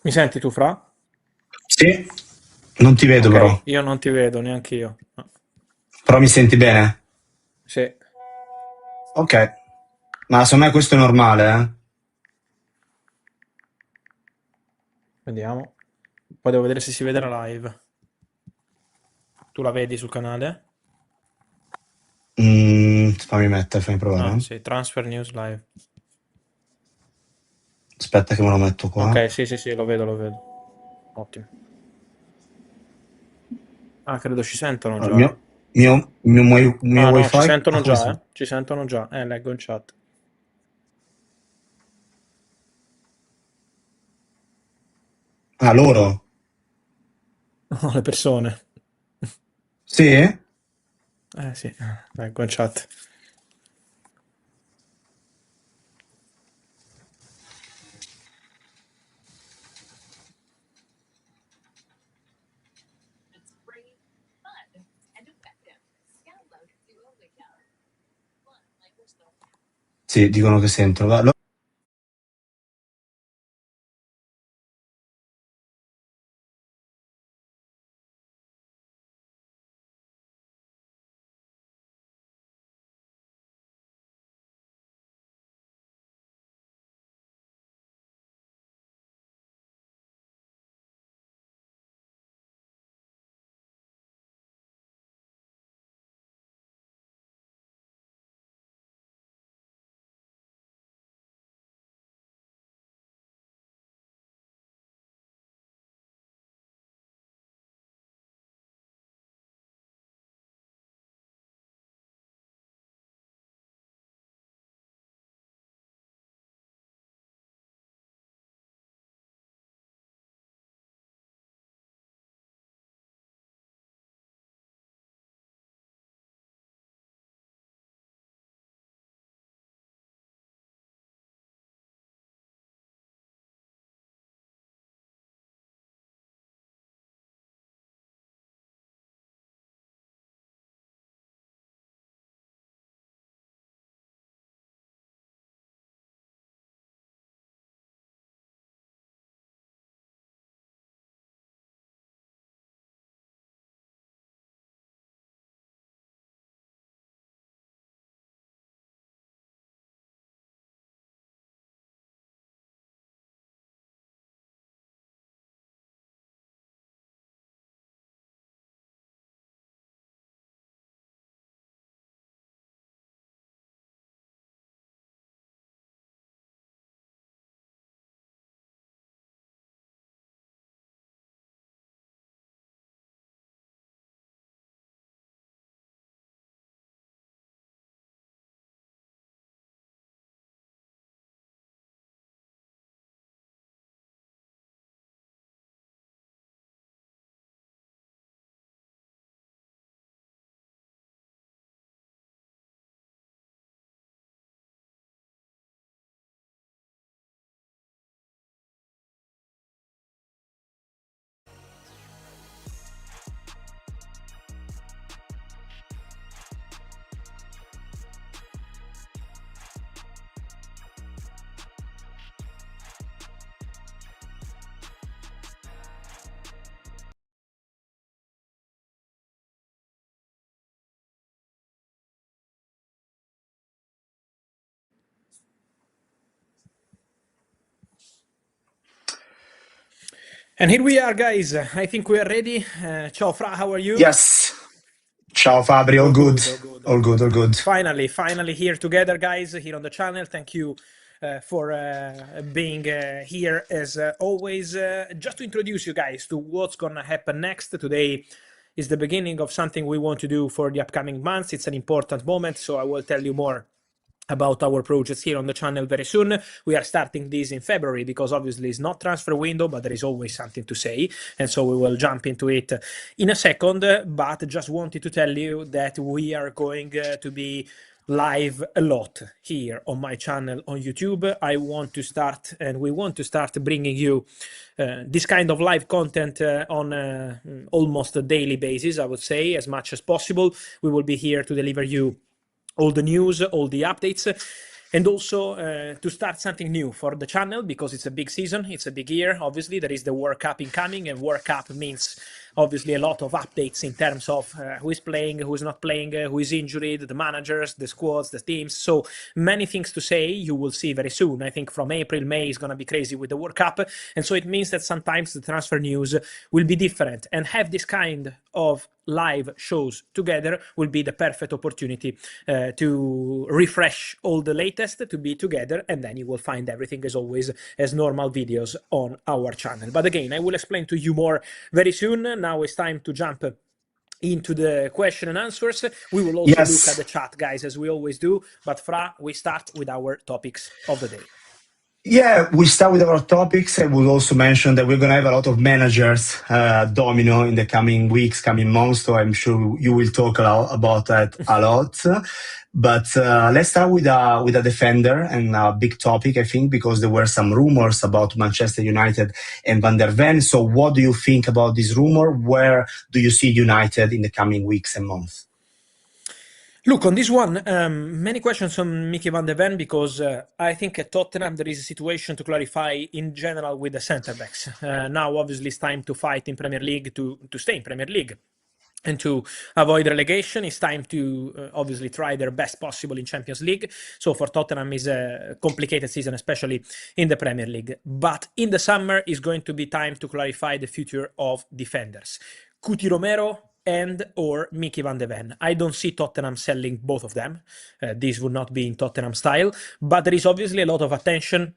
Mi senti tu, Fra? Sì, non ti vedo però. Ok, io non ti vedo, neanche io. No. Però mi senti bene? Sì, Ok. Ma secondo me questo è normale, eh? vediamo. Poi devo vedere se si vede la live. Tu la vedi sul canale? Fammi mettere, fammi Ah, provare. sì, Transfer News Live. Aspetta che me lo metto qua. Ok, sì, sì, sì, lo vedo, lo vedo. Ottimo. Ah, credo ci sentono Allora, già. mio Ah, no, ci wifi. sentono Ah, come già, sta? eh? Ci sentono già. Leggo in chat. Ah, loro? No, le persone. Sì? Sì, leggo in chat. Sì, dicono che sentono. And here we are, guys. I think we are ready. Ciao, Fra, how are you? Yes. Ciao Fabri, all All good. good, all good, all All good, good. all good. Finally here together, guys, here on the channel. Thank you for being here as always. Just to introduce you guys to what's gonna happen next. Today is the beginning of something we want to do for the upcoming months. It's an important moment, so I will tell you more about our projects here on the channel very soon. We are starting this in February because obviously it's not transfer window, but there is always something to say, and so we will jump into it in a second. But just wanted to tell you that we are going to be live a lot here on my channel on YouTube. I want to start, and we want to start bringing you this kind of live content on almost a daily basis, I would say, as much as possible. We will be here to deliver you all the news, all the updates. and also to start something new for the channel, because it's a big season, it's a big year. Obviously, there is the World Cup incoming, and World Cup means obviously a lot of updates in terms of who is playing, who is not playing, who is injured, the managers, the squads, the teams. So many things to say. You will see very soon. I think from April, May is going to be crazy with the World Cup. And so it means that sometimes the transfer news will be different, and have this kind of live shows together will be the perfect opportunity to refresh all the latest, to be together, and then you will find everything as always as normal videos on our channel. But again, I will explain to you more very soon. Now it's time to jump into the question and answers. We will also look at the chat, guys, as we always do. But Fra, we start with our topics of the day. Yeah, we start with our topics, and we'll also mention that we're going to have a lot of managers domino in the coming weeks, coming months, so I'm sure you will talk about that a lot. But let's start with a defender, and a big topic, I think, because there were some rumors about Manchester United and Van der Ven. So what do you think about this rumor? Where do you see United in the coming weeks and months? Look, on this one, many questions on Mickey van de Ven, because I think at Tottenham there is a situation to clarify in general with the centre-backs. Now, obviously, it's time to fight in Premier League, to stay in Premier League. And to avoid relegation, it's time to obviously try their best possible in Champions League. So for Tottenham, is a complicated season, especially in the Premier League. But in the summer, is going to be time to clarify the future of defenders. Cuti Romero and or Mickey van de Ven. I don't see Tottenham selling both of them. This would not be in Tottenham style. But there is obviously a lot of attention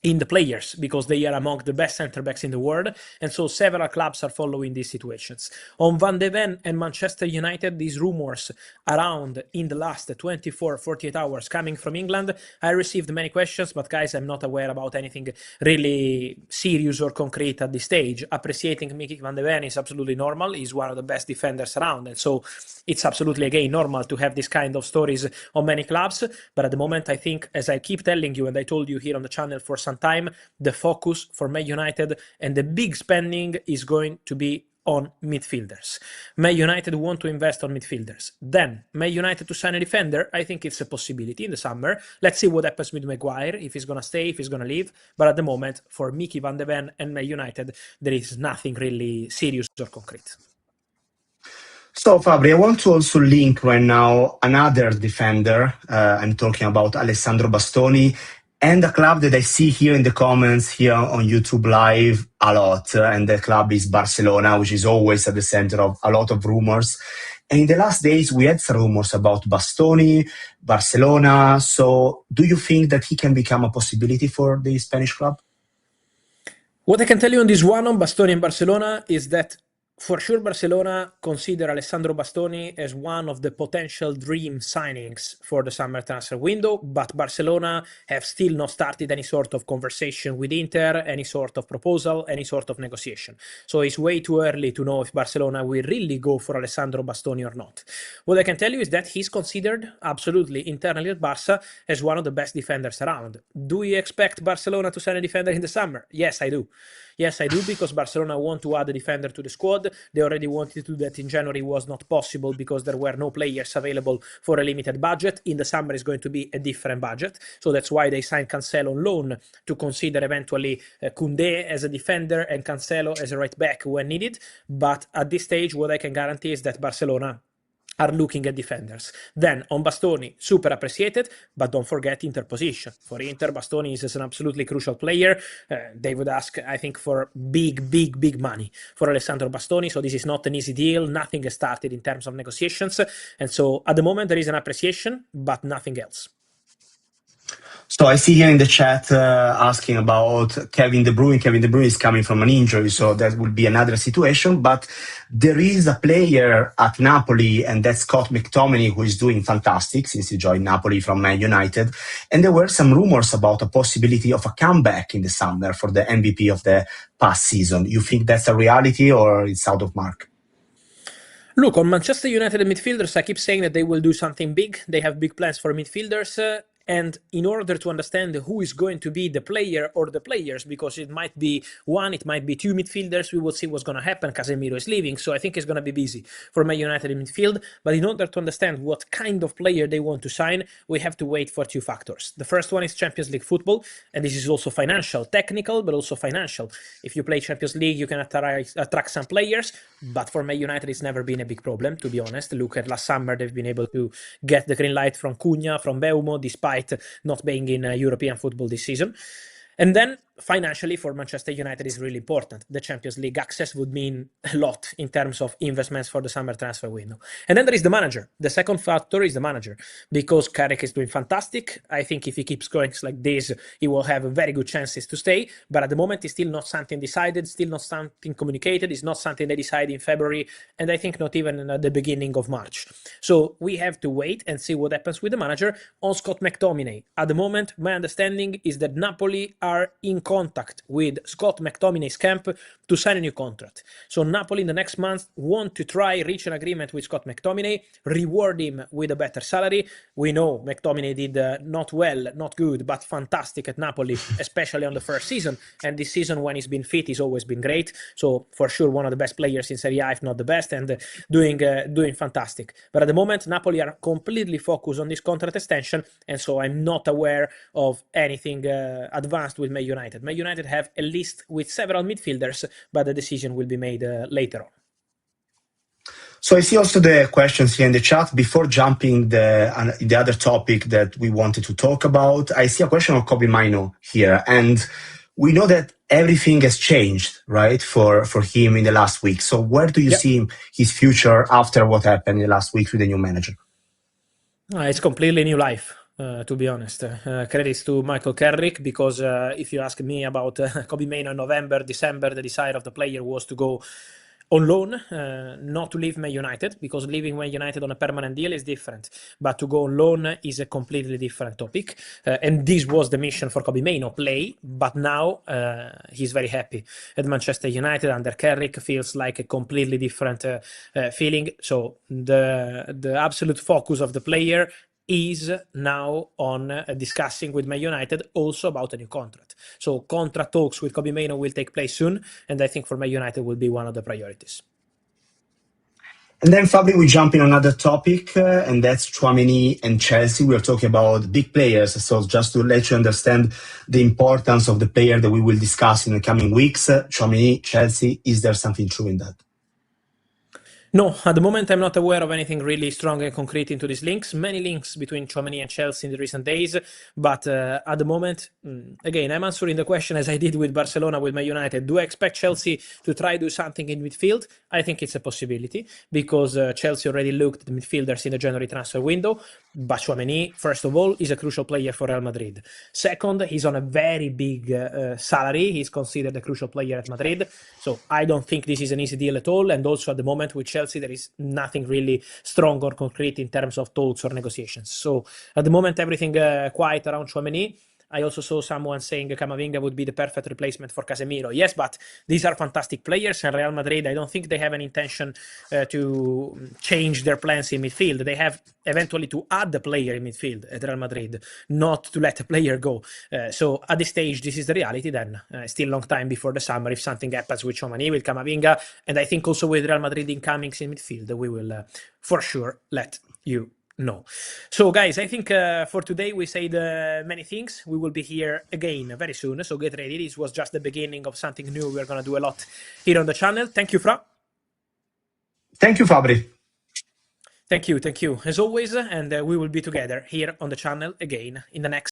in the players, because they are among the best centre-backs in the world, and so several clubs are following these situations. On Van de Ven and Manchester United, these rumours around in the last 24, 48 hours coming from England, I received many questions, but guys, I'm not aware about anything really serious or concrete at this stage. Appreciating Mickey van de Ven is absolutely normal. He's one of the best defenders around, and so it's absolutely, again, normal to have this kind of stories on many clubs. But at the moment, I think, as I keep telling you, and I told you here on the channel for some time, the focus for Man United and the big spending is going to be on midfielders. Man United want to invest on midfielders. Then Man United to sign a defender, I think it's a possibility in the summer. Let's see what happens with Maguire, if he's going to stay, if he's going to leave. But at the moment, for Mickey van de Ven and Man United, there is nothing really serious or concrete. So, Fabri, I want to also link right now another defender. I'm talking about Alessandro Bastoni, and a club that I see here in the comments here on YouTube Live a lot. And the club is Barcelona, which is always at the center of a lot of rumors. And in the last days, we had some rumors about Bastoni, Barcelona. So do you think that he can become a possibility for the Spanish club? What I can tell you on this one, on Bastoni and Barcelona, is that for sure Barcelona consider Alessandro Bastoni as one of the potential dream signings for the summer transfer window, but Barcelona have still not started any sort of conversation with Inter, any sort of proposal, any sort of negotiation. So it's way too early to know if Barcelona will really go for Alessandro Bastoni or not. What I can tell you is that he's considered absolutely internally at Barca as one of the best defenders around. Do you expect Barcelona to sign a defender in the summer? Yes, I do. Yes, I do, because Barcelona want to add a defender to the squad. They already wanted to do that in January, was not possible because there were no players available for a limited budget. In the summer is going to be a different budget. So that's why they signed Cancelo on loan to consider eventually Koundé as a defender and Cancelo as a right back when needed. But at this stage, what I can guarantee is that Barcelona are looking at defenders. Then on Bastoni, super appreciated, but don't forget Inter position. For Inter, Bastoni is an absolutely crucial player. They would ask, I think, for big money for Alessandro Bastoni. So this is not an easy deal. Nothing has started in terms of negotiations. And so at the moment, there is an appreciation, but nothing else. So I see here in the chat asking about Kevin De Bruyne. Kevin De Bruyne is coming from an injury, so that will be another situation. But there is a player at Napoli, and that's Scott McTominay, who is doing fantastic since he joined Napoli from Man United. And there were some rumors about a possibility of a comeback in the summer for the MVP of the past season. You think that's a reality, or it's out of mark? Look, on Manchester United midfielders, I keep saying that they will do something big. They have big plans for midfielders. And in order to understand who is going to be the player or the players, because it might be one, it might be two midfielders, we will see what's going to happen. Casemiro is leaving, so I think it's going to be busy for Man United in midfield. But in order to understand what kind of player they want to sign, we have to wait for two factors. The first one is Champions League football, and this is also financial, technical, but also financial. If you play Champions League, you can attract some players, but for Man United, it's never been a big problem, to be honest. Look at last summer, they've been able to get the green light from Cunha, from Beumo, despite not being in European football this season. And then financially for Manchester United is really important. The Champions League access would mean a lot in terms of investments for the summer transfer window. And then there is the manager. The second factor is the manager, because Carrick is doing fantastic. I think if he keeps going like this, he will have very good chances to stay. But at the moment, it's still not something decided, still not something communicated. It's not something they decide in February, and I think not even at the beginning of March. So we have to wait and see what happens with the manager. On Scott McTominay, at the moment, my understanding is that Napoli are in contact with Scott McTominay's camp to sign a new contract. So Napoli in the next month want to try reach an agreement with Scott McTominay, reward him with a better salary. We know McTominay did not well, not good, but fantastic at Napoli, especially on the first season. And this season, when he's been fit, he's always been great. So for sure, one of the best players in Serie A, if not the best, and doing fantastic. But at the moment, Napoli are completely focused on this contract extension, and so I'm not aware of anything advanced with Man United. Man United have a list with several midfielders, but the decision will be made later on. So I see also the questions here in the chat. Before jumping the other topic that we wanted to talk about, I see a question of Kobe Mainoo here, and we know that everything has changed, right, for him in the last week. So where do you see his future after what happened in the last week with the new manager? It's completely new life. To be honest, credits to Michael Carrick, because if you ask me about Kobe Mainoo in November, December, the desire of the player was to go on loan, not to leave Man United, because leaving Man United on a permanent deal is different, but to go on loan is a completely different topic. And this was the mission for Kobe Mainoo, play, but now he's very happy at Manchester United under Carrick. Feels like a completely different feeling. So the absolute focus of the player is now on discussing with Man United also about a new contract. So contract talks with Kobe Mainoo will take place soon, and I think for Man United will be one of the priorities. And then, Fabri, we jump in another topic, and that's Tchouameni and Chelsea. We are talking about big players, so just to let you understand the importance of the player that we will discuss in the coming weeks, Tchouameni, Chelsea, is there something true in that? No, at the moment I'm not aware of anything really strong and concrete into these links. Many links between Tchouameni and Chelsea in the recent days, but at the moment, again, I'm answering the question as I did with Barcelona, with Man United. Do I expect Chelsea to try do something in midfield? I think it's a possibility, because Chelsea already looked at the midfielders in the January transfer window. But Tchouameni, first of all, is a crucial player for Real Madrid. Second, he's on a very big salary. He's considered a crucial player at Madrid. So I don't think this is an easy deal at all. And also at the moment with Chelsea, there is nothing really strong or concrete in terms of talks or negotiations. So at the moment, everything quiet around Tchouameni. I also saw someone saying Camavinga would be the perfect replacement for Casemiro. Yes, but these are fantastic players, and Real Madrid, I don't think they have an intention to change their plans in midfield. They have eventually to add the player in midfield at Real Madrid, not to let a player go. So at this stage, this is the reality then. Still a long time before the summer. If something happens with Tchouameni, with Camavinga, and I think also with Real Madrid incomings in midfield, we will for sure let you know. So guys, I think for today we said many things. We will be here again very soon, so get ready. This was just the beginning of something new. We're going to do a lot here on the channel. Thank you, Fra. Thank you, Fabri. Thank you, as always, and we will be together here on the channel again in the next